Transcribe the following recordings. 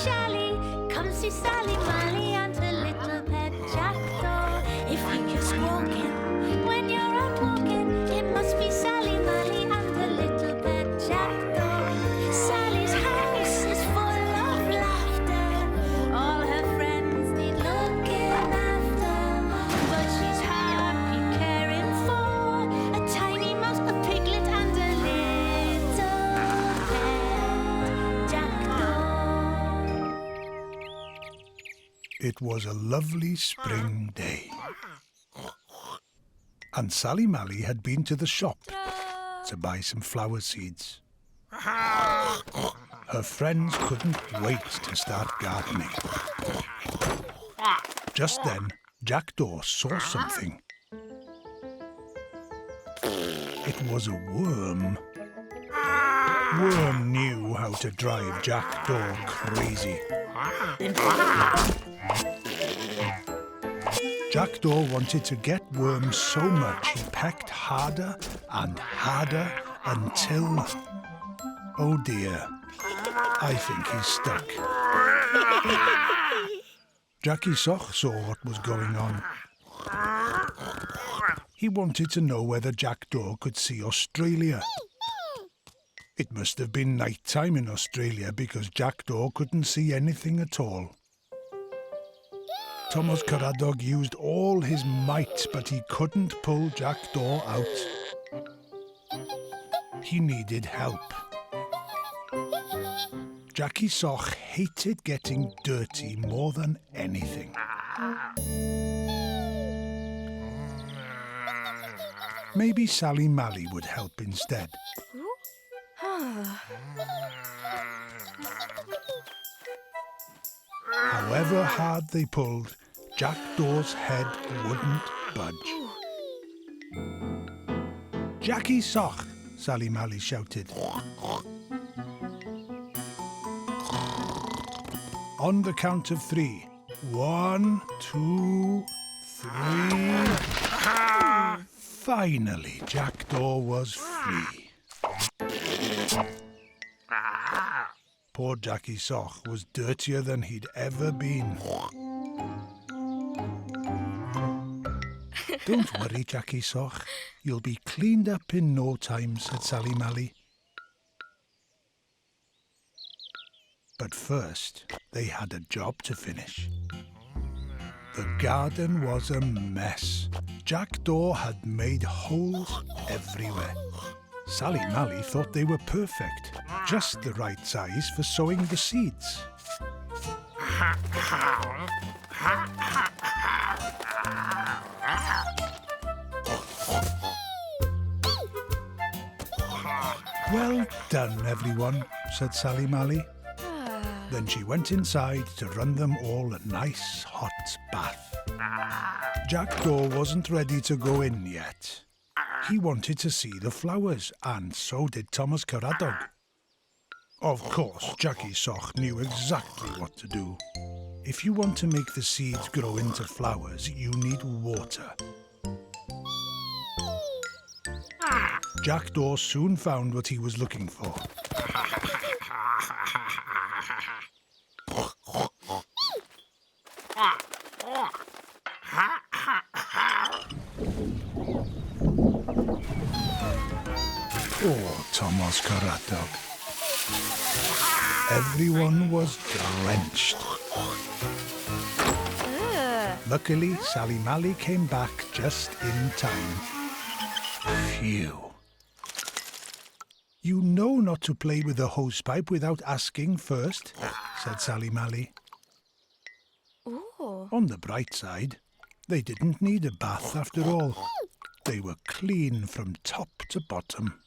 Shally, come see Sali Mali and her little pet jackdaw. If you just walk in when you're out walking, it must be Sali Mali and her little pet jackdaw. Sally's house is full of laughter. All her friends need looking after, but she's happy caring for a tiny mouse, a piglet, and a little pet jackdaw. It was a lovely spring day, and Sali Mali had been to the shop to buy some flower seeds. Her friends couldn't wait to start gardening. Just then, Jackdaw saw something. It was a worm. Worm knew how to drive Jackdaw crazy. Jackdaw wanted to get Worm so much he pecked harder and harder until... Oh dear, I think he's stuck. Jackie Soch saw what was going on. He wanted to know whether Jackdaw could see Australia. It must have been night time in Australia because Jackdaw couldn't see anything at all. Thomas Caradog used all his might, but he couldn't pull Jackdaw out. He needed help. Jackie Soch hated getting dirty more than anything. Maybe Sali Mali would help instead. However hard they pulled, Jackdaw's head wouldn't budge. "Jackie Soch!" Sali Mali shouted. On the count of 3. 1, 2, 3... Finally, Jackdaw was free. Poor Jackie Soch was dirtier than he'd ever been. "Don't worry, Jackie Soch. You'll be cleaned up in no time," said Sali Mali. But first, they had a job to finish. The garden was a mess. Jackdaw had made holes everywhere. Sali Mali thought they were perfect, just the right size for sowing the seeds. "Well done, everyone," said Sali Mali. Then she went inside to run them all a nice hot bath. Jackdaw wasn't ready to go in yet. He wanted to see the flowers, and so did Thomas Caradog. Of course, Jackie Soch knew exactly what to do. If you want to make the seeds grow into flowers, you need water. Jackdaw soon found what he was looking for. Oh, Thomas Caradog. Everyone was drenched. Luckily, Sali Mali came back just in time. Phew. "You know not to play with the hosepipe without asking first," said Sali Mali. Ooh. On the bright side, they didn't need a bath after all. They were clean from top to bottom.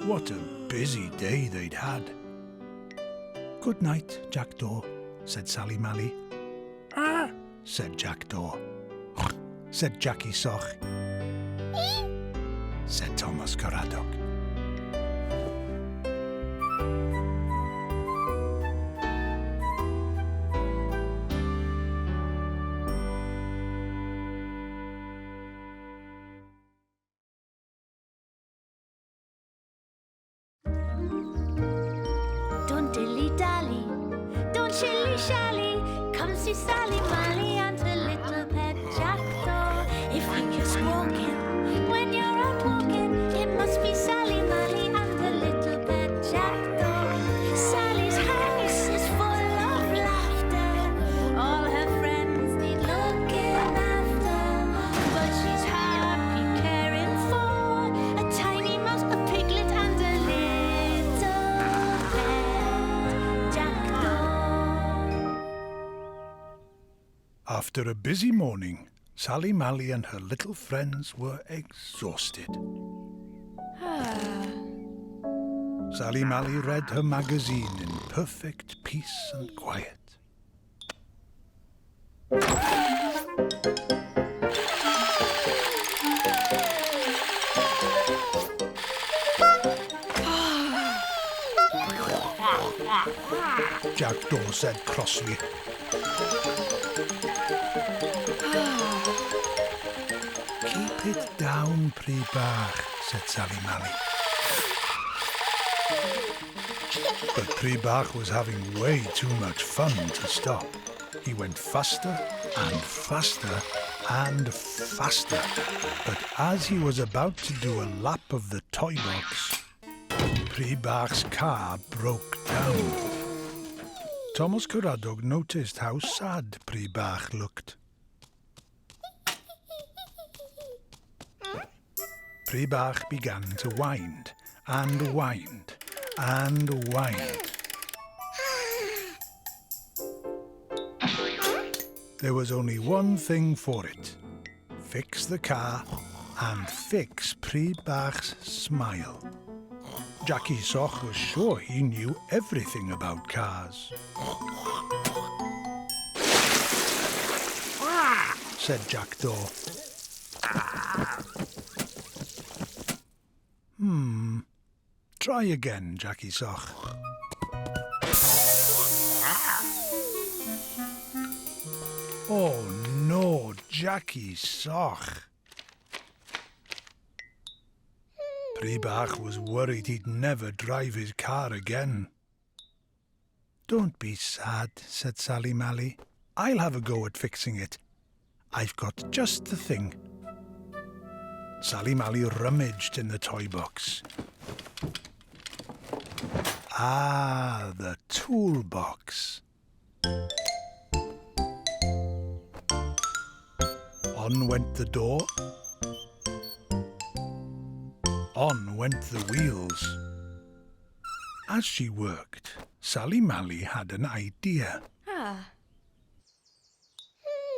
What a busy day they'd had. "Good night, Jackdaw," said Sali Mali. "Ah," said Jackdaw. Said Jackie Soch. Said Thomas Caradog. Shally, come see Sali Mali and her little pet jackdaw. If you keep squawking when you're out walking, it must be Sali Mali and her little pet jackdaw. Sally's house is full of laughter. All her friends need looking after, but she's happy caring for a tiny mouse, a piglet, and a little pet jackdaw. After a busy morning, Sali Mali and her little friends were exhausted. Sali Mali read her magazine in perfect peace and quiet. Jackdaw said crossly. Keep it down, Bach, said Sali Mali. But Bach was having way too much fun to stop. He went faster and faster and faster. But as he was about to do a lap of the toy box, Bach's car broke down. Thomas Caradog noticed how sad Bach looked. Bach began to wind and wind and wind. There was only one thing for it: fix the car and fix Bach's smile. Jackie Soch was sure he knew everything about cars. Said Jackdaw. Try again, Jackie Soch. Oh no, Jackie Soch. Bach was worried he'd never drive his car again. Don't be sad, said Sali Mali. I'll have a go at fixing it. I've got just the thing. Sali Mali rummaged in the toy box. Ah, the toolbox. On went the door. On went the wheels. As she worked, Sali Mali had an idea.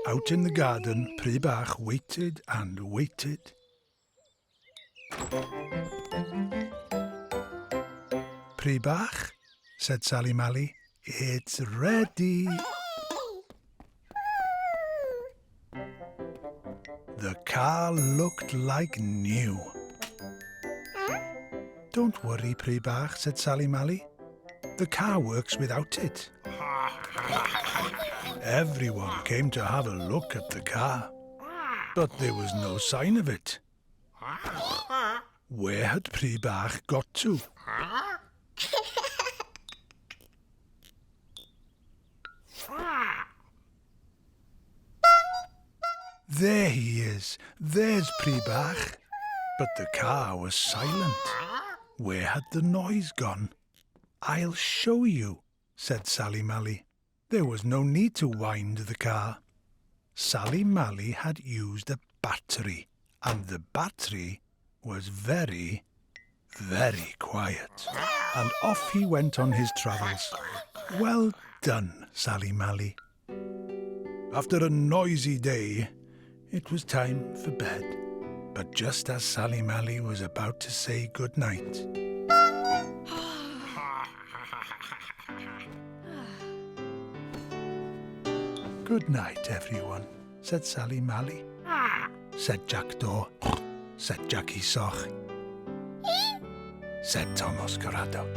Out in the garden, Bach waited and waited. Bach, said Sali Mali, it's ready. The car looked like new. Don't worry, Bach, said Sali Mali. The car works without it. Everyone came to have a look at the car, but there was no sign of it. Where had Bach got to? There he is. There's Bach. But the car was silent. Where had the noise gone? I'll show you, said Sali Mali. There was no need to wind the car. Sali Mali had used a battery, and the battery was very, very quiet. And off he went on his travels. Well done, Sali Mali. After a noisy day, it was time for bed. But just as Sali Mali was about to say good night, good night, everyone, said Sali Mali. Said Jackdaw. Said Jackie Soch. Said Thomas Caradog.